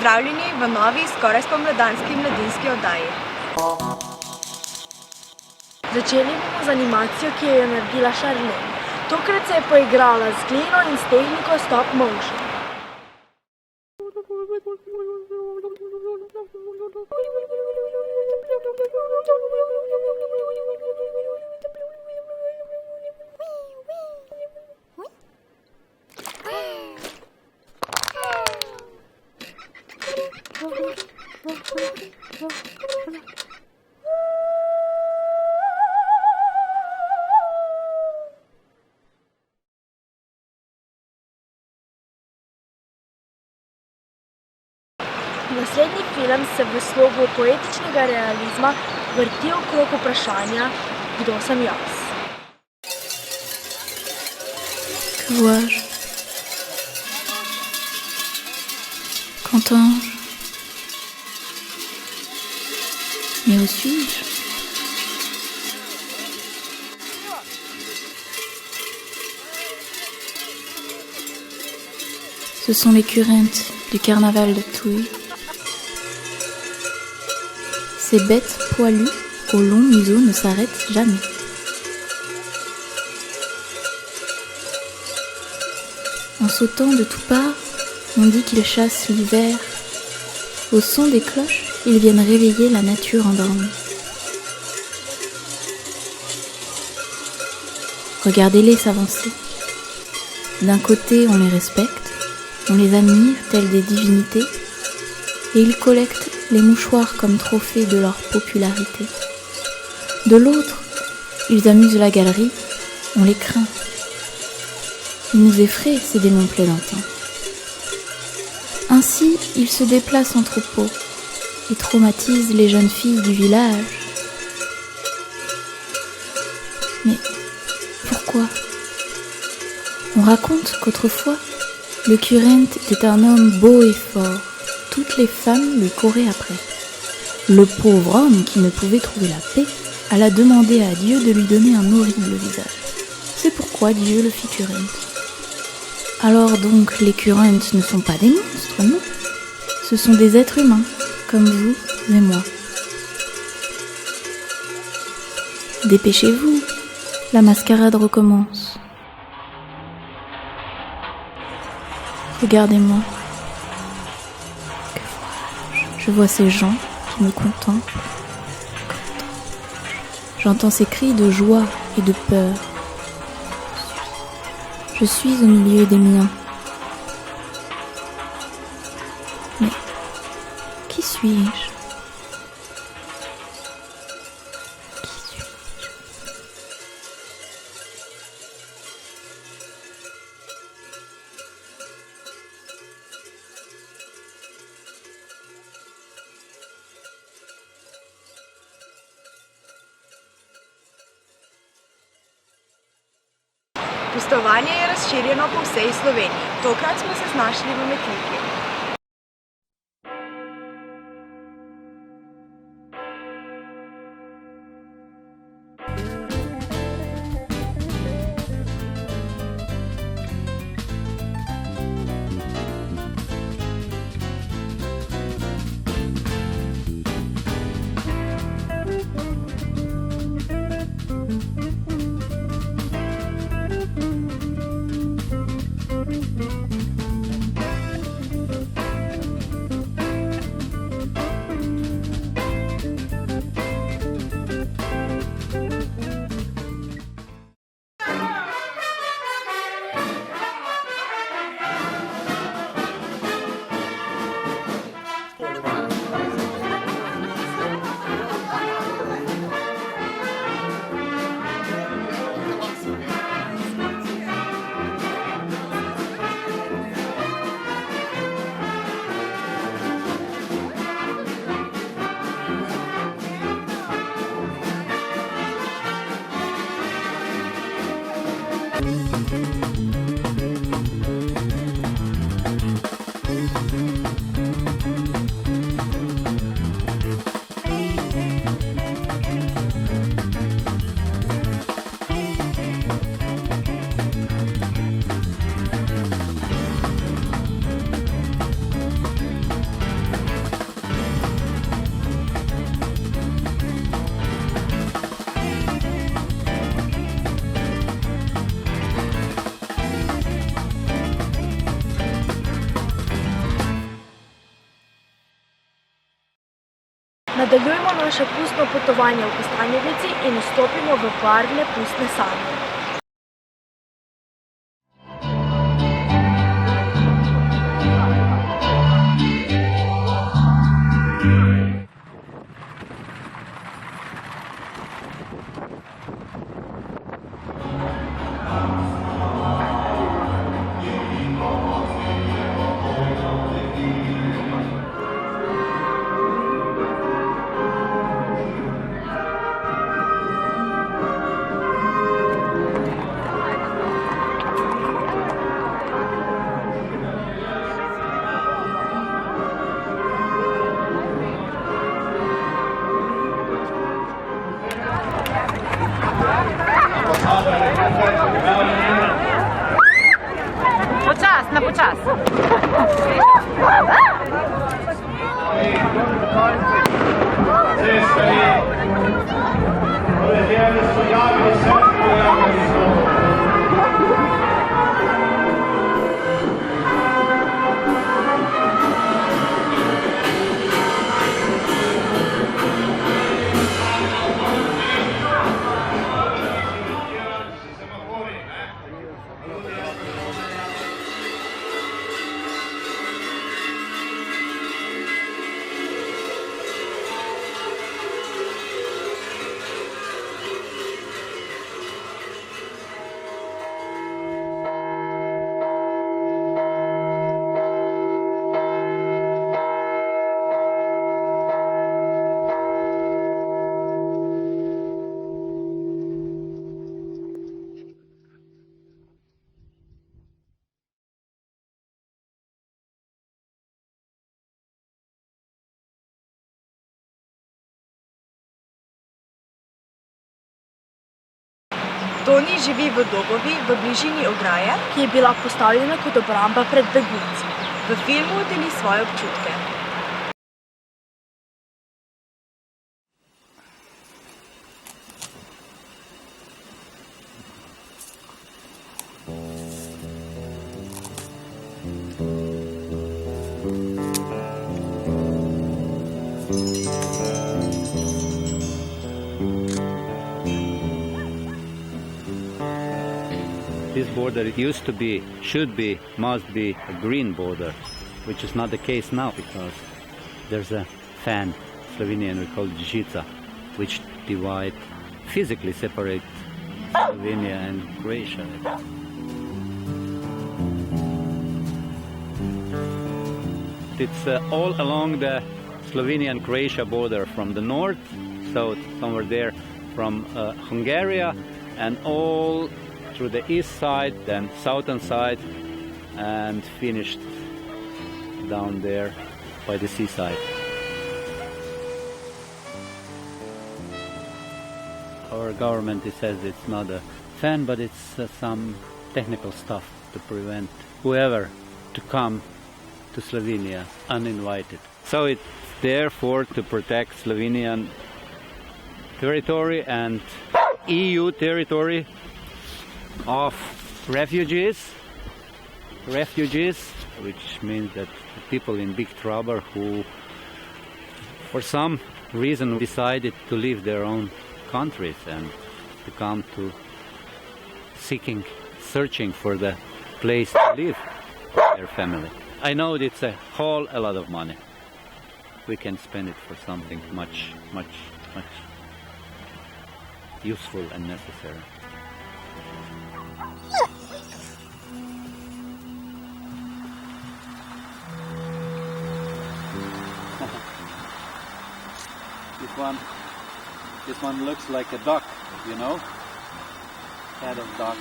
Pozdravljeni v novi, skoraj spomladanski mladinski oddaji. Začeli bomo z animacijo, ki jo je naredila Charlene. Tokrat se je poigrala z glino in s tehniko stop motion. Naslednji film se v slogu poetičnega realizma vrti okrog vprašanja, kdo sem jaz. Que vois-je? Qu'entends-je? Mais où suis-je? Ce sont les currentes du carnaval de Touy. Ces bêtes poilues au long museau ne s'arrêtent jamais. En sautant de toutes parts, on dit qu'ils chassent l'hiver. Au son des cloches, ils viennent réveiller la nature endormie. Regardez-les s'avancer. D'un côté, on les respecte, on les admire tels des divinités, et ils collectent les mouchoirs comme trophées de leur popularité. De l'autre, ils amusent la galerie, on les craint. Ils nous effraient, ces démons plaisantins. Ainsi, ils se déplacent en troupeau et traumatisent les jeunes filles du village. Mais pourquoi? On raconte qu'autrefois, le current était un homme beau et fort. Toutes les femmes lui couraient après. Le pauvre homme, qui ne pouvait trouver la paix, alla demander à Dieu de lui donner un horrible visage. C'est pourquoi Dieu le fit current. Alors donc, les currents ne sont pas des monstres, non? Ce sont des êtres humains, comme vous et moi. Dépêchez-vous, la mascarade recommence. Regardez-moi. Je vois ces gens qui me contemplent. J'entends ces cris de joie et de peur. Je suis au milieu des miens. Mais qui suis-je? Pustovanje je razširjeno po vsej Sloveniji. Tokrat smo se znašli v Metliki. Nadaljujemo naše pustno potovanje v Kostanjevici in vstopimo v barvne pustne sanje. Počas, na počas. Toni živi v Dobovi, v bližini ograje, ki je bila postavljena kot obramba pred begunci. v filmu deli svoje občutke. This border used to be, should be, must be a green border, which is not the case now because there's a fan, Slovenian we call it Žica, which divide, physically separate Slovenia and Croatia. It's all along the Slovenian-Croatia border from the north, south, somewhere there, from Hungary, and all through the east side, then southern side, and finished down there by the seaside. Our government says it's not a fan, but it's some technical stuff to prevent whoever to come to Slovenia uninvited. So it's therefore to protect Slovenian territory and EU territory of refugees, which means that people in big trouble who for some reason decided to leave their own countries and to come to searching for the place to live with their family. I know it's a lot of money. We can spend it for something much useful and necessary. This one looks like a duck, you know? Head of duck.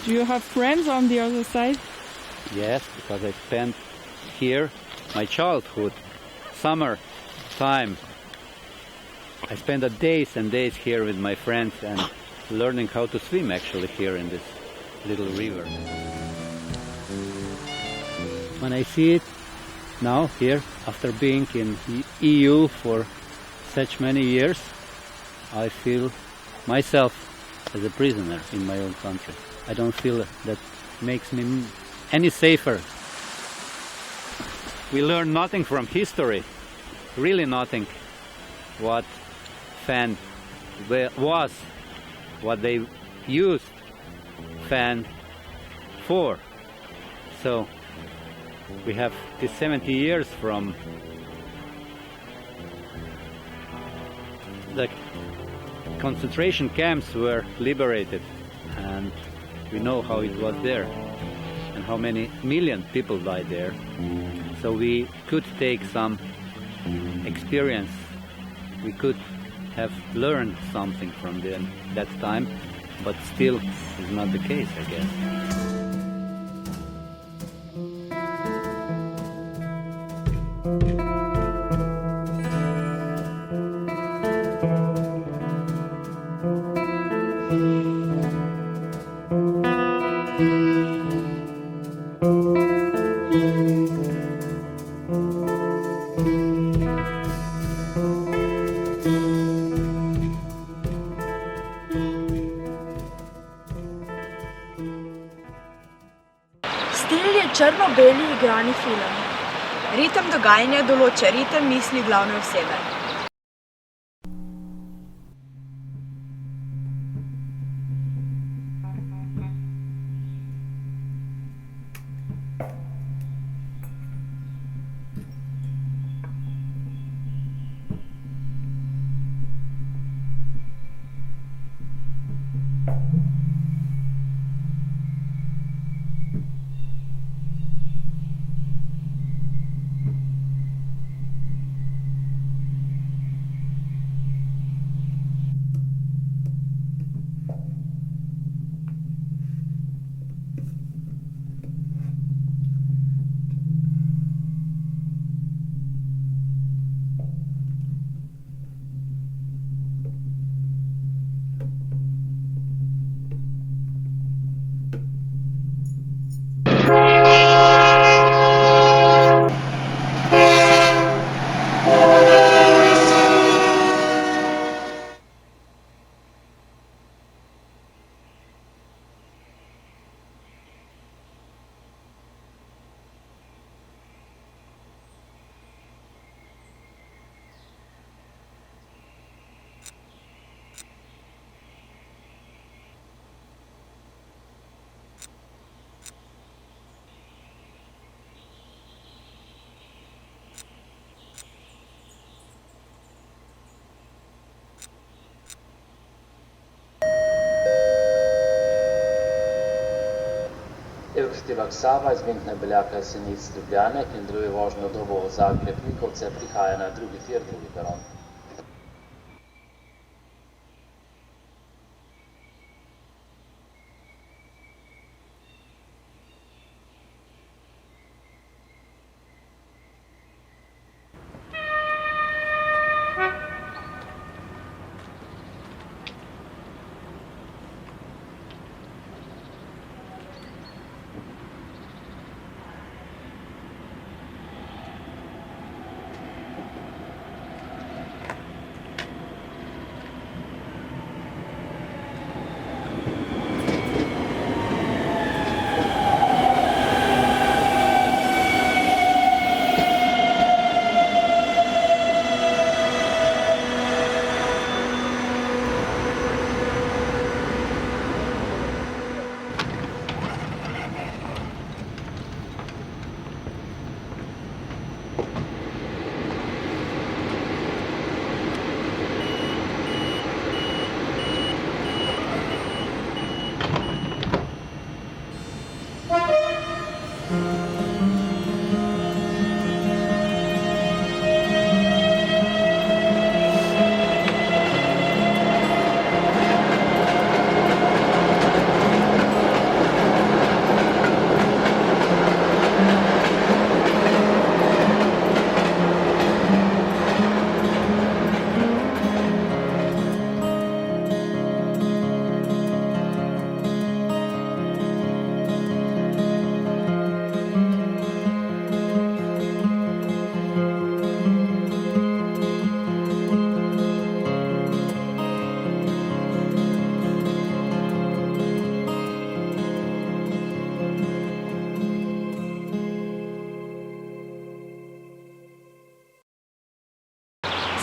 Do you have friends on the other side? Yes, because I spent here my childhood, summer time. I spent days and days here with my friends and learning how to swim actually here in this little river. When I see it now here, after being in EU for such many years, I feel myself as a prisoner in my own country. I don't feel that makes me any safer we learn nothing from history, really nothing. What fan was, what they used fan for. So we have this 70 years from the concentration camps were liberated, and we know how it was there and how many million people died there. So we could take some experience, we could have learned something from that time, but still is not the case, I guess. Stil je črno-beli igrani film. Ritem dogajanja določa ritem misli glavne osebe. Evktiva Ksava iz Vinkne Beljaka Jesenic z Ljubljane, ki nadaljuje vožnjo Dobovo Zagreb Vinkovce, prihaja na drugi tir, drugi peron.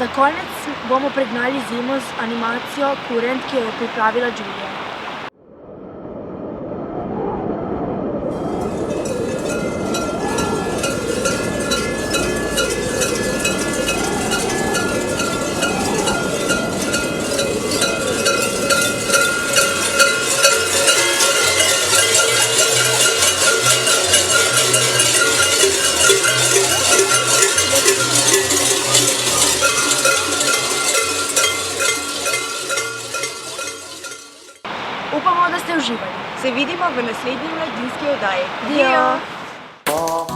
Za konec bomo pregnali zimo z animacijo Kurent, ki jo je pripravila Julija. Upamo, da ste uživali. Se vidimo v naslednji mladinski oddaji. Dio! O,